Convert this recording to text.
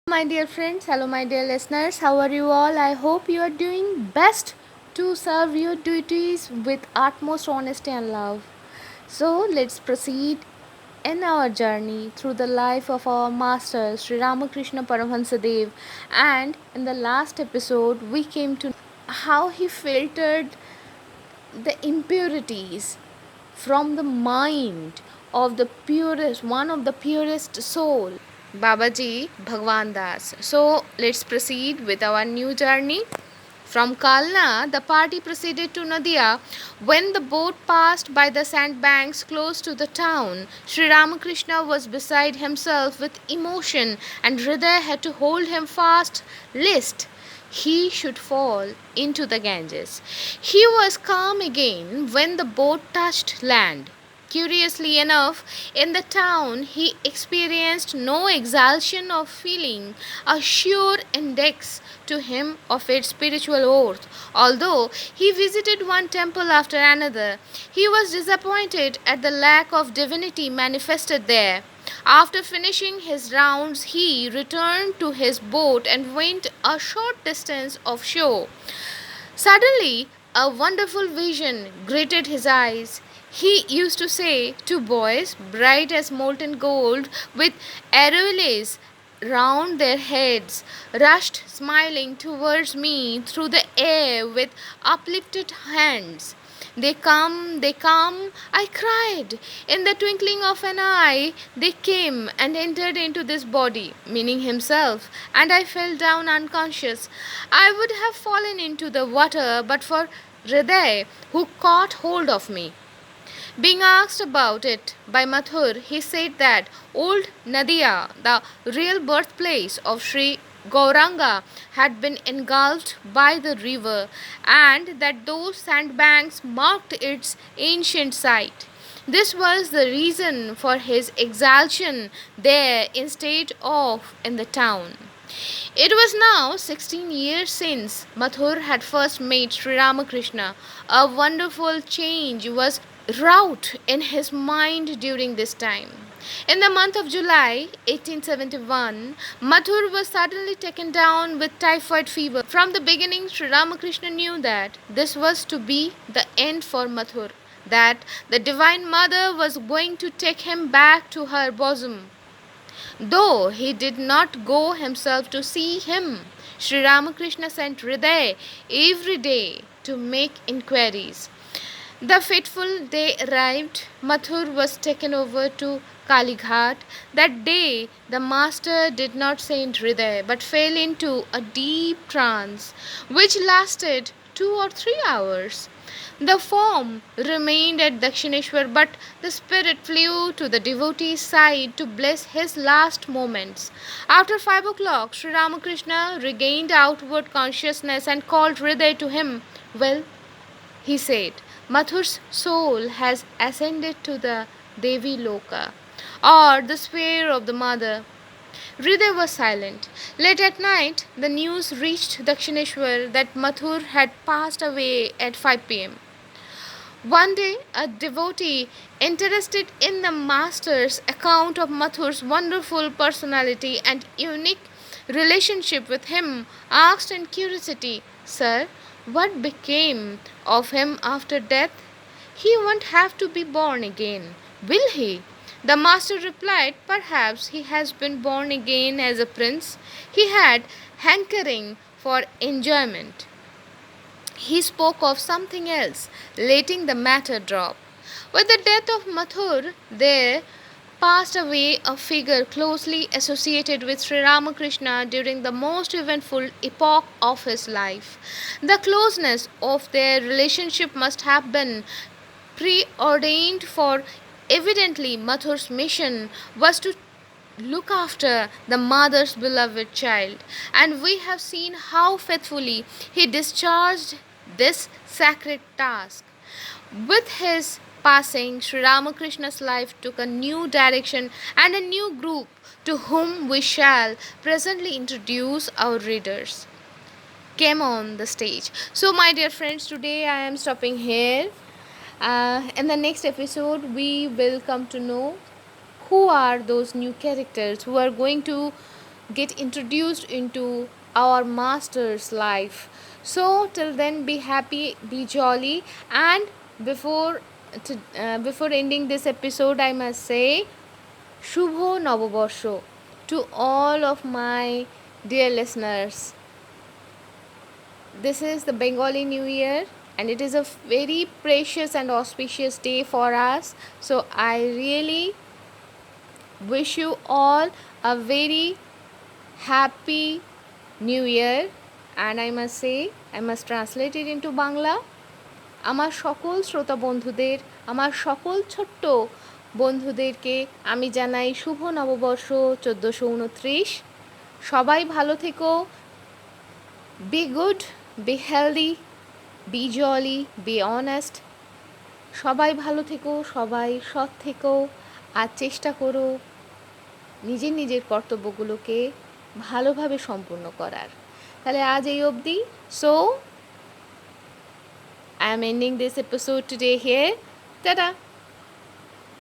My dear friends, hello my dear listeners, how are you all? I hope you are doing best to serve your duties with utmost honesty and love. So let's proceed in our journey through the life of our master Sri Ramakrishna Paramhansa Dev, and in the last episode we came to how he filtered the impurities from the mind of the purest, one of the purest soul, Babaji Bhagwan Das. So let's proceed with our new journey. From Kalna, the party proceeded to Nadia. When the boat passed by the sandbanks close to the town, Sri Ramakrishna was beside himself with emotion, and Hriday had to hold him fast lest he should fall into the Ganges. He was calm again when the boat touched land. Curiously enough, in the town he experienced no exaltation of feeling, a sure index to him of its spiritual worth. Although he visited one temple after another, he was disappointed at the lack of divinity manifested there. After finishing his rounds, he returned to his boat and went a short distance offshore. Suddenly, a wonderful vision greeted his eyes. He used to say, two boys, bright as molten gold, with aureoles round their heads, rushed smiling towards me through the air with uplifted hands. They come, I cried. In the twinkling of an eye, they came and entered into this body, meaning himself, and I fell down unconscious. I would have fallen into the water but for Hriday, who caught hold of me. Being asked about it by Mathur, he said that old Nadia, the real birthplace of Shri Gauranga, had been engulfed by the river, and that those sandbanks marked its ancient site. This was the reason for his exaltation there instead of in the town. It was now 16 years since Mathur had first met Sri Ramakrishna. A wonderful change was wrought in his mind during this time. In the month of July 1871, Mathur was suddenly taken down with typhoid fever. From the beginning, Sri Ramakrishna knew that this was to be the end for Mathur, that the Divine Mother was going to take him back to her bosom. Though he did not go himself to see him, Sri Ramakrishna sent Hriday every day to make inquiries. The fateful day arrived. Mathur was taken over to Kalighat. That day, the master did not send Hriday, but fell into a deep trance, which lasted 2 or 3 hours. The form remained at Dakshineshwar, but the spirit flew to the devotee's side to bless his last moments. After 5 o'clock, Sri Ramakrishna regained outward consciousness and called Hriday to him. Well, he said, Mathur's soul has ascended to the Devi Loka, or the sphere of the mother. Hriday was silent. Late at night, the news reached Dakshineshwar that Mathur had passed away at 5 p.m. One day, a devotee interested in the master's account of Mathur's wonderful personality and unique relationship with him asked in curiosity, Sir, what became of him after death? He won't have to be born again, will he? The master replied, Perhaps he has been born again as a prince. He had hankering for enjoyment. He spoke of something else, letting the matter drop. With the death of Mathur, there passed away a figure closely associated with Sri Ramakrishna during the most eventful epoch of his life. The closeness of their relationship must have been preordained, for evidently Mathur's mission was to look after the mother's beloved child, and we have seen how faithfully he discharged this sacred task. With his passing, Sri Ramakrishna's life took a new direction, and a new group to whom we shall presently introduce our readers came on the stage. So, my dear friends, today I am stopping here. In the next episode, we will come to know who are those new characters who are going to get introduced into our master's life. So till then, be happy, be jolly, and before before ending this episode, I must say Shubho Novoborsho to all of my dear listeners. This is the Bengali New Year, and it is a very precious and auspicious day for us. So I really wish you all a very happy New Year, and I must translate it into Bangla. আমার সকল শ্রোতা বন্ধুদের, আমার সকল ছোট্ট বন্ধুদেরকে আমি জানাই শুভ নববর্ষ 1429। সবাই ভালো থেকো, be good, be healthy, be jolly, be honest. সবাই ভালো থেকো, সবাই সৎ থেকো, আর চেষ্টা করো নিজের নিজের কর্তব্যগুলোকে ভালোভাবে সম্পূর্ণ করার। তাহলে আজ এই অবধি। So I am ending this episode today here. Ta-da!